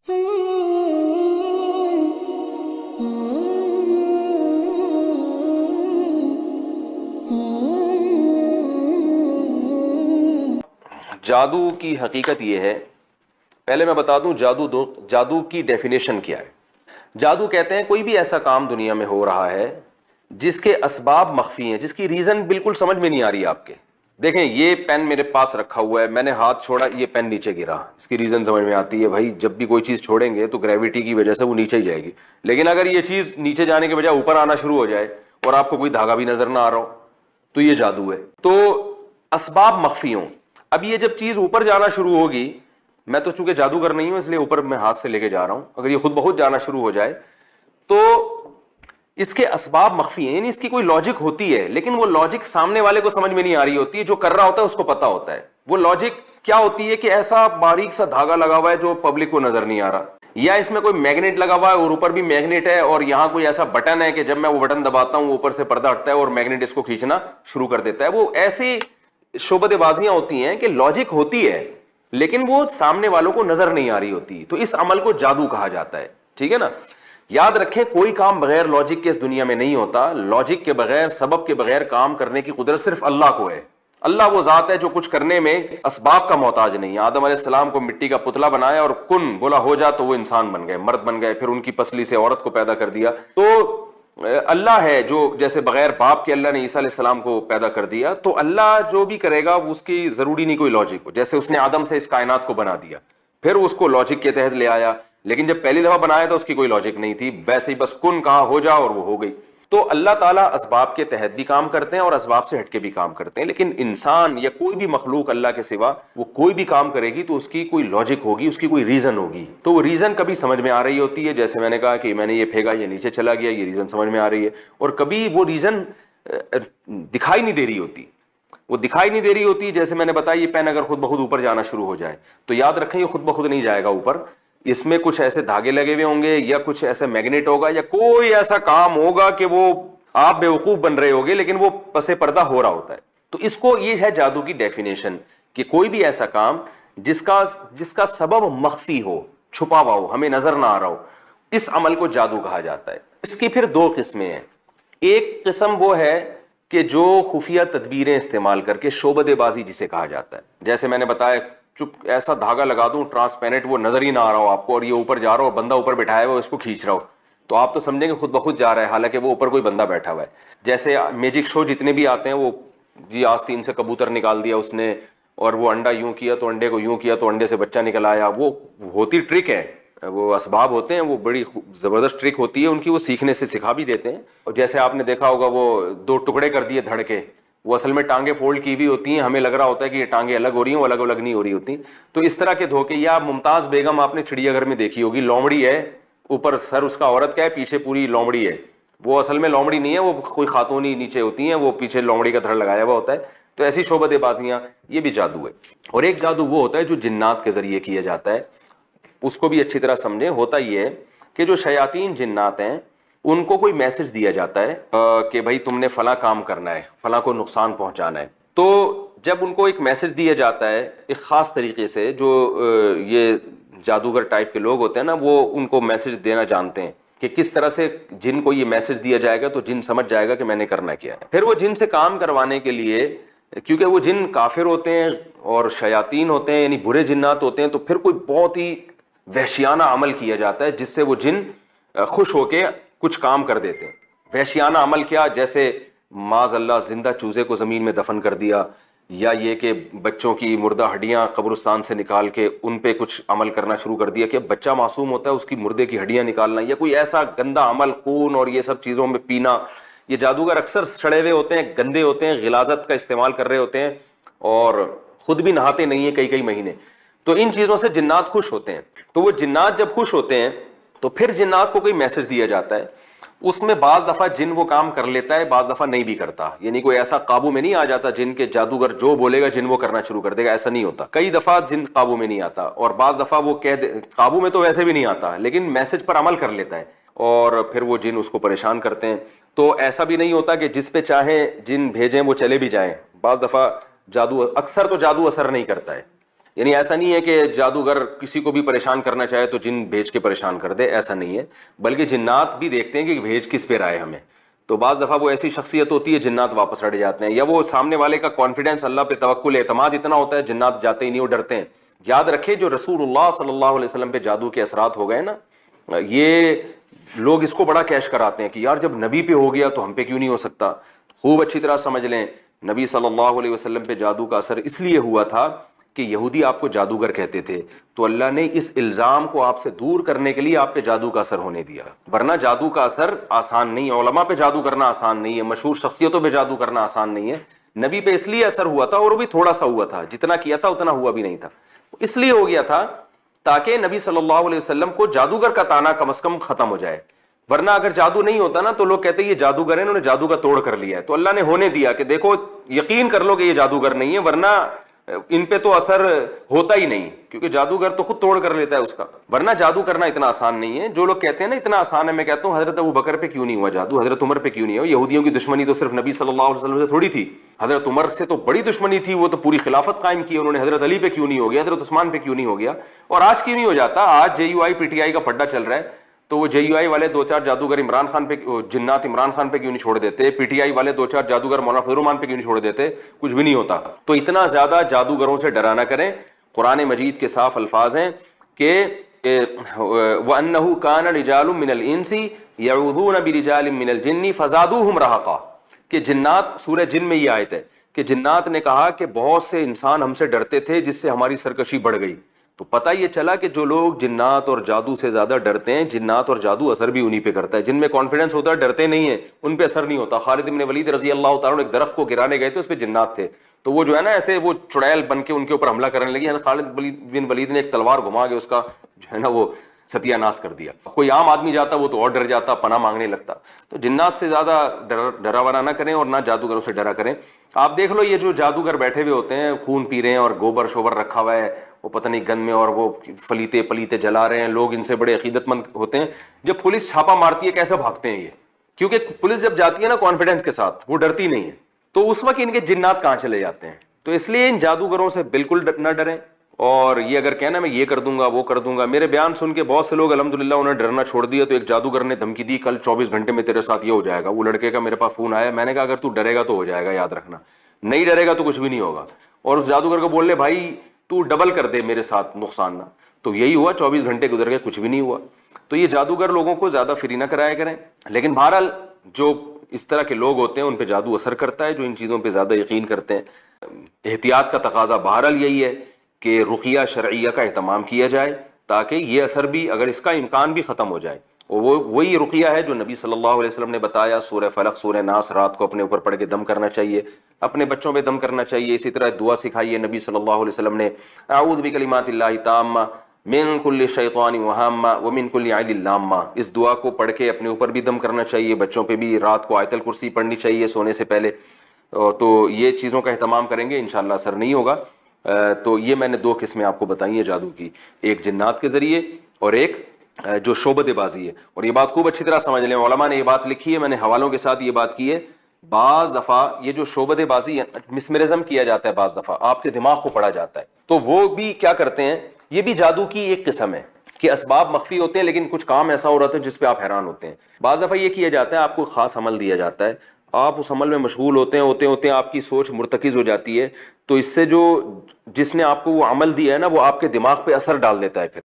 جادو کی حقیقت یہ ہے، پہلے میں بتا دوں جادو کی ڈیفینیشن کیا ہے۔ جادو کہتے ہیں کوئی بھی ایسا کام دنیا میں ہو رہا ہے جس کے اسباب مخفی ہیں، جس کی ریزن بالکل سمجھ میں نہیں آ رہی آپ کے۔ دیکھیں یہ پین میرے پاس رکھا ہوا ہے، میں نے ہاتھ چھوڑا، یہ پین نیچے گرا، اس کی ریزن سمجھ میں آتی ہے، بھائی جب بھی کوئی چیز چھوڑیں گے تو گریویٹی کی وجہ سے وہ نیچے ہی جائے گی، لیکن اگر یہ چیز نیچے جانے کے بجائے اوپر آنا شروع ہو جائے اور آپ کو کوئی دھاگا بھی نظر نہ آ رہا ہو تو یہ جادو ہے۔ تو اسباب مخفی ہوں۔ اب یہ جب چیز اوپر جانا شروع ہوگی، میں تو چونکہ جادوگر نہیں ہوں اس لیے اوپر میں ہاتھ سے لے کے جا رہا ہوں، اگر یہ خود بخود جانا شروع ہو جائے تو اس کے اسباب مخفی ہیں، یعنی اس کی کوئی لاجک ہوتی ہے لیکن وہ لاجک سامنے والے کو سمجھ میں نہیں آ رہی ہوتی ہے، جو کر رہا ہوتا ہے اس کو پتا ہوتا ہے۔ وہ لاجک کیا ہوتی ہے کہ ایسا باریک سا دھاگا لگا ہوا ہے جو پبلک کو نظر نہیں آ رہا، یا اس میں کوئی میگنیٹ لگا ہوا ہے اور اوپر بھی میگنیٹ ہے، اور یہاں کوئی ایسا بٹن ہے کہ جب میں وہ بٹن دباتا ہوں اوپر سے پردہ ہٹتا ہے اور میگنیٹ اس کو کھینچنا شروع کر دیتا ہے۔ وہ ایسی شعبد بازیاں ہوتی ہیں کہ لاجک ہوتی ہے لیکن وہ سامنے والوں کو نظر نہیں آ رہی ہوتی، تو اس عمل کو جادو کہا جاتا ہے، ٹھیک ہے نا۔ یاد رکھیں کوئی کام بغیر لاجک کے اس دنیا میں نہیں ہوتا، لاجک کے بغیر، سبب کے بغیر کام کرنے کی قدرت صرف اللہ کو ہے۔ اللہ وہ ذات ہے جو کچھ کرنے میں اسباب کا محتاج نہیں۔ آدم علیہ السلام کو مٹی کا پتلا بنایا اور کن بولا ہو جا تو وہ انسان بن گئے، مرد بن گئے، پھر ان کی پسلی سے عورت کو پیدا کر دیا۔ تو اللہ ہے جو جیسے بغیر باپ کے اللہ نے عیسیٰ علیہ السلام کو پیدا کر دیا، تو اللہ جو بھی کرے گا اس کی ضروری نہیں کوئی لاجک ہو، جیسے اس نے آدم سے اس کائنات کو بنا دیا پھر اس کو لاجک کے تحت لے آیا، لیکن جب پہلی دفعہ بنایا تو اس کی کوئی لاجک نہیں تھی، ویسے ہی بس کن کہا ہو جا اور وہ ہو گئی۔ تو اللہ تعالیٰ اسباب کے تحت بھی کام کرتے ہیں اور اسباب سے ہٹ کے بھی کام کرتے ہیں، لیکن انسان یا کوئی بھی مخلوق اللہ کے سوا وہ کوئی بھی کام کرے گی تو اس کی کوئی لاجک ہوگی، اس کی کوئی ریزن ہوگی، تو وہ ریزن کبھی سمجھ میں آ رہی ہوتی ہے، جیسے میں نے کہا کہ میں نے یہ پھینکا یہ نیچے چلا گیا، یہ ریزن سمجھ میں آ رہی ہے، اور کبھی وہ ریزن دکھائی نہیں دے رہی ہوتی، وہ دکھائی نہیں دے رہی ہوتی، جیسے میں نے بتایا یہ پین اگر خود بخود اوپر جانا شروع ہو جائے تو یاد رکھیں یہ خود بخود نہیں جائے گا اوپر، اس میں کچھ ایسے دھاگے لگے ہوئے ہوں گے یا کچھ ایسا میگنیٹ ہوگا یا کوئی ایسا کام ہوگا کہ وہ آپ بیوقوف بن رہے ہوگے لیکن وہ پس پردہ ہو رہا ہوتا ہے۔ تو اس کو یہ ہے جادو کی ڈیفینیشن کہ کوئی بھی ایسا کام جس کا سبب مخفی ہو، چھپا ہوا ہو، ہمیں نظر نہ آ رہا ہو، اس عمل کو جادو کہا جاتا ہے۔ اس کی پھر دو قسمیں ہیں، ایک قسم وہ ہے کہ جو خفیہ تدبیریں استعمال کر کے شعبد بازی جسے کہا جاتا ہے، جیسے میں نے بتایا چپ ایسا دھاگا لگا دوں ٹرانسپیرنٹ وہ نظر ہی نہ آ رہا ہو آپ کو اور یہ اوپر جا رہا ہو، بندہ اوپر بٹھایا ہوا اس کو کھینچ رہا ہو، تو آپ تو سمجھیں گے خود بخود جا رہا ہے حالانکہ وہ اوپر کوئی بندہ بیٹھا ہوا ہے۔ جیسے میجک شو جتنے بھی آتے ہیں، وہ جی آستین سے کبوتر نکال دیا اس نے اور وہ انڈا یوں کیا تو انڈے کو یوں کیا تو انڈے سے بچہ نکل آیا، وہ ہوتی ٹرک ہے، وہ اسباب ہوتے ہیں، وہ بڑی زبردست ٹرک ہوتی ہے ان کی، وہ سیکھنے سے سکھا بھی دیتے ہیں۔ اور جیسے آپ نے دیکھا ہوگا وہ دو ٹکڑے کر دیے دھڑ کے، وہ اصل میں ٹانگیں فولڈ کی ہوئی ہوتی ہیں، ہمیں لگ رہا ہوتا ہے کہ یہ ٹانگیں الگ ہو رہی ہیں، وہ الگ الگ نہیں ہو رہی ہوتی۔ تو اس طرح کے دھوکے، یا ممتاز بیگم آپ نے چڑیا گھر میں دیکھی ہوگی، لومڑی ہے، اوپر سر اس کا عورت کا ہے، پیچھے پوری لومڑی ہے، وہ اصل میں لومڑی نہیں ہے، وہ کوئی خاتون ہی نیچے ہوتی ہیں، وہ پیچھے لومڑی کا دھڑ لگایا ہوا ہوتا ہے۔ تو ایسی شعبد بازیاں، یہ بھی جادو ہے۔ اور ایک جادو وہ ہوتا ہے جو جنات کے ذریعے کیا جاتا ہے، اس کو بھی اچھی طرح سمجھیں۔ ہوتا یہ ہے کہ جو شیاطین جنات ہیں ان کو کوئی میسج دیا جاتا ہے کہ بھائی تم نے فلاں کام کرنا ہے، فلاں کو نقصان پہنچانا ہے، تو جب ان کو ایک میسج دیا جاتا ہے ایک خاص طریقے سے، جو یہ جادوگر ٹائپ کے لوگ ہوتے ہیں نا، وہ ان کو میسج دینا جانتے ہیں کہ کس طرح سے جن کو یہ میسج دیا جائے گا تو جن سمجھ جائے گا کہ میں نے کرنا کیا ہے۔ پھر وہ جن سے کام کروانے کے لیے، کیونکہ وہ جن کافر ہوتے ہیں اور شیاطین ہوتے ہیں یعنی برے جنات ہوتے ہیں، تو پھر کوئی بہت ہی وحشیانہ عمل کیا جاتا ہے جس سے وہ جن خوش ہو کے کچھ کام کر دیتے ہیں۔ وحشیانہ عمل کیا؟ جیسے معاذ اللہ زندہ چوزے کو زمین میں دفن کر دیا، یا یہ کہ بچوں کی مردہ ہڈیاں قبرستان سے نکال کے ان پہ کچھ عمل کرنا شروع کر دیا کہ بچہ معصوم ہوتا ہے اس کی مردے کی ہڈیاں نکالنا، یا کوئی ایسا گندا عمل، خون اور یہ سب چیزوں میں پینا۔ یہ جادوگر اکثر سڑے ہوئے ہوتے ہیں، گندے ہوتے ہیں، غلاظت کا استعمال کر رہے ہوتے ہیں اور خود بھی نہاتے نہیں ہیں کئی مہینے، تو ان چیزوں سے جنات خوش ہوتے ہیں۔ تو وہ جنات جب خوش ہوتے ہیں تو پھر جنات کو کوئی میسج دیا جاتا ہے، اس میں بعض دفعہ جن وہ کام کر لیتا ہے، بعض دفعہ نہیں بھی کرتا، یعنی کوئی ایسا قابو میں نہیں آ جاتا جن کے جادوگر جو بولے گا جن وہ کرنا شروع کر دے گا، ایسا نہیں ہوتا۔ کئی دفعہ جن قابو میں نہیں آتا اور بعض دفعہ وہ قابو میں تو ویسے بھی نہیں آتا لیکن میسج پر عمل کر لیتا ہے اور پھر وہ جن اس کو پریشان کرتے ہیں۔ تو ایسا بھی نہیں ہوتا کہ جس پہ چاہیں جن بھیجیں وہ چلے بھی جائیں، بعض دفعہ جادو، اکثر تو جادو اثر نہیں کرتا ہے، یعنی ایسا نہیں ہے کہ جادوگر کسی کو بھی پریشان کرنا چاہے تو جن بھیج کے پریشان کر دے، ایسا نہیں ہے، بلکہ جنات بھی دیکھتے ہیں کہ بھیج کس پہ رہا ہے ہمیں. تو بعض دفعہ وہ ایسی شخصیت ہوتی ہے جنات واپس ہٹ جاتے ہیں، یا وہ سامنے والے کا کانفیڈینس اللہ پہ توکل اعتماد اتنا ہوتا ہے جنات جاتے ہی نہیں، وہ ڈرتے ہیں. یاد رکھیں جو رسول اللہ صلی اللہ علیہ وسلم پہ جادو کے اثرات ہو گئے نا، یہ لوگ اس کو بڑا کیش کراتے ہیں کہ یار جب نبی پہ ہو گیا تو ہم پہ کیوں نہیں ہو سکتا. خوب اچھی طرح سمجھ لیں، نبی صلی اللہ علیہ وسلم پہ جادو کا اثر اس لیے ہوا تھا کہ یہودی آپ کو جادوگر کہتے تھے، تو اللہ نے اس الزام کو آپ سے دور کرنے کے لیے آپ پہ جادو کا اثر ہونے دیا. ورنہ جادو کا اثر آسان نہیں ہے، علماء پہ جادو کرنا آسان نہیں ہے، مشہور شخصیتوں پہ جادو کرنا آسان نہیں ہے. نبی پہ اس لیے اثر ہوا تھا، اور وہ بھی تھوڑا سا ہوا تھا، جتنا کیا تھا اتنا ہوا بھی نہیں تھا، اس لیے ہو گیا تھا تاکہ نبی صلی اللہ علیہ وسلم کو جادوگر کا تانا کم از کم ختم ہو جائے. ورنہ اگر جادو نہیں ہوتا نا تو لوگ کہتے ہیں یہ جادوگر ہیں، انہوں نے جادو کا توڑ کر لیا ہے. تو اللہ نے ہونے دیا کہ دیکھو یقین کر لو کہ یہ جادوگر نہیں ہے، ورنہ ان پہ تو اثر ہوتا ہی نہیں، کیونکہ جادوگر تو خود توڑ کر لیتا ہے اس کا. ورنہ جادو کرنا اتنا آسان نہیں ہے. جو لوگ کہتے ہیں نا اتنا آسان ہے، میں کہتا ہوں حضرت ابوبکر پہ کیوں نہیں ہوا جادو، حضرت عمر پہ کیوں نہیں ہوا؟ یہودیوں کی دشمنی تو صرف نبی صلی اللہ علیہ وسلم سے تھوڑی تھی، حضرت عمر سے تو بڑی دشمنی تھی، وہ تو پوری خلافت قائم کی انہوں نے. حضرت علی پہ کیوں نہیں ہو گیا، حضرت عثمان پہ کیوں نہیں ہو گیا، اور آج کیوں نہیں ہو جاتا؟ آج جے you I P T I کا پڈا چل رہا ہے، تو وہ جے یو آئی والے دو چار جادوگر عمران خان پہ، جنات عمران خان پہ کیوں نہیں چھوڑ دیتے؟ پی ٹی آئی والے دو چار جادوگر مولانا فضل الرحمان پہ کیوں نہیں چھوڑ دیتے؟ کچھ بھی نہیں ہوتا. تو اتنا زیادہ جادوگروں سے ڈرا نہ کریں. قرآن مجید کے صاف الفاظ ہیں کہ وَأَنَّهُ كَانَ رِجَالٌ مِّنَ الْإِنسِ يَعُوذُونَ بِرِجَالٍ مِّنَ الْجِنِّ فَزَادُوهُمْ رَهَقًا، کہ جنات، سورہ جن میں یہ آیت ہے کہ جنات نے کہا کہ بہت سے انسان ہم سے ڈرتے تھے جس سے ہماری سرکشی بڑھ گئی. تو پتہ یہ چلا کہ جو لوگ جنات اور جادو سے زیادہ ڈرتے ہیں، جنات اور جادو اثر بھی انہی پہ کرتا ہے. جن میں کانفیڈنس ہوتا ہے ڈرتے نہیں ہیں، ان پہ اثر نہیں ہوتا. خالد بن ولید رضی اللہ تعالیٰ عنہ ایک درخت کو گرانے گئے تھے، اس پہ جنات تھے، تو وہ جو ہے نا ایسے وہ چڑیل بن کے ان کے اوپر حملہ کرنے لگی. خالد بن ولید نے ایک تلوار گھما کے اس کا جو ہے نا وہ ستیہ ناش کر دیا. کوئی عام آدمی جاتا وہ تو اور ڈر جاتا، پناہ مانگنے لگتا. تو جنات سے زیادہ ڈرا ورا نہ کریں اور نہ جادوگروں سے ڈرا کریں. آپ دیکھ لو یہ جو جادوگر بیٹھے ہوئے ہوتے ہیں، خون پی رہے ہیں اور گوبر شوبر رکھا ہوا ہے وہ پتہ نہیں گن میں، اور وہ فلیتے پلیتے جلا رہے ہیں، لوگ ان سے بڑے عقیدت مند ہوتے ہیں. جب پولیس چھاپا مارتی ہے کیسے بھاگتے ہیں یہ؟ کیونکہ پولیس جب جاتی ہے نا کانفیڈنس کے ساتھ، وہ ڈرتی نہیں ہے، تو اس وقت ان کے جنات کہاں چلے جاتے ہیں. تو اس لیے ان جادوگروں سے بالکل نہ ڈریں. اور یہ اگر کہنا میں یہ کر دوں گا وہ کر دوں گا، میرے بیان سن کے بہت سے لوگ الحمدللہ انہوں نے ڈرنا چھوڑ دیا. تو ایک جادوگر نے دھمکی دی کل 24 گھنٹے میں تیرے ساتھ یہ ہو جائے گا. وہ لڑکے کا میرے پاس فون آیا، میں نے کہا اگر تو ڈرے گا تو ہو جائے گا، یاد رکھنا، نہیں ڈرے گا تو کچھ بھی نہیں ہوگا. اور اس جادوگر کو بول لے بھائی تو ڈبل کر دے میرے ساتھ نقصان نہ. تو یہی ہوا، 24 گھنٹے گزر گئے، کچھ بھی نہیں ہوا. تو یہ جادوگر لوگوں کو زیادہ فری نہ کرایا کریں. لیکن بہرحال جو اس طرح کے لوگ ہوتے ہیں ان پہ جادو اثر کرتا ہے، جو ان چیزوں پہ زیادہ یقین کرتے ہیں. احتیاط کا تقاضا بہرحال یہی ہے کہ رقیہ شرعیہ کا اہتمام کیا جائے تاکہ یہ اثر بھی، اگر اس کا امکان بھی ختم ہو جائے. وہی رقیہ ہے جو نبی صلی اللہ علیہ وسلم نے بتایا. سورہ فلق، سورہ ناس رات کو اپنے اوپر پڑھ کے دم کرنا چاہیے، اپنے بچوں پہ دم کرنا چاہیے. اسی طرح دعا سکھائی ہے نبی صلی اللہ علیہ وسلم نے، اعوذ بکلمات اللہ التامہ من کل شیطان وہامہ ومن کل عین لامہ. اس دعا کو پڑھ کے اپنے اوپر بھی دم کرنا چاہیے، بچوں پہ بھی. رات کو آیت الکرسی پڑھنی چاہیے سونے سے پہلے. تو یہ چیزوں کا اہتمام کریں گے انشاءاللہ اثر نہیں ہوگا. تو یہ میں نے 2 قسمیں آپ کو بتائی ہیں جادو کی، ایک جنات کے ذریعے اور ایک جو شعبدے بازی ہے. اور یہ بات خوب اچھی طرح سمجھ لیں، علماء نے یہ بات لکھی ہے، میں نے حوالوں کے ساتھ یہ بات کی ہے. بعض دفعہ یہ جو شعبدے بازی ہے، مسمرزم کیا جاتا ہے، بعض دفعہ آپ کے دماغ کو پڑھا جاتا ہے، تو وہ بھی کیا کرتے ہیں، یہ بھی جادو کی ایک قسم ہے کہ اسباب مخفی ہوتے ہیں لیکن کچھ کام ایسا ہو رہا ہے جس پہ آپ حیران ہوتے ہیں. بعض دفعہ یہ کیا جاتا ہے، آپ کو خاص عمل دیا جاتا ہے، آپ اس عمل میں مشغول ہوتے ہیں آپ کی سوچ مرتکز ہو جاتی ہے، تو اس سے جو جس نے آپ کو وہ عمل دیا ہے نا وہ آپ کے دماغ پہ اثر ڈال دیتا ہے. پھر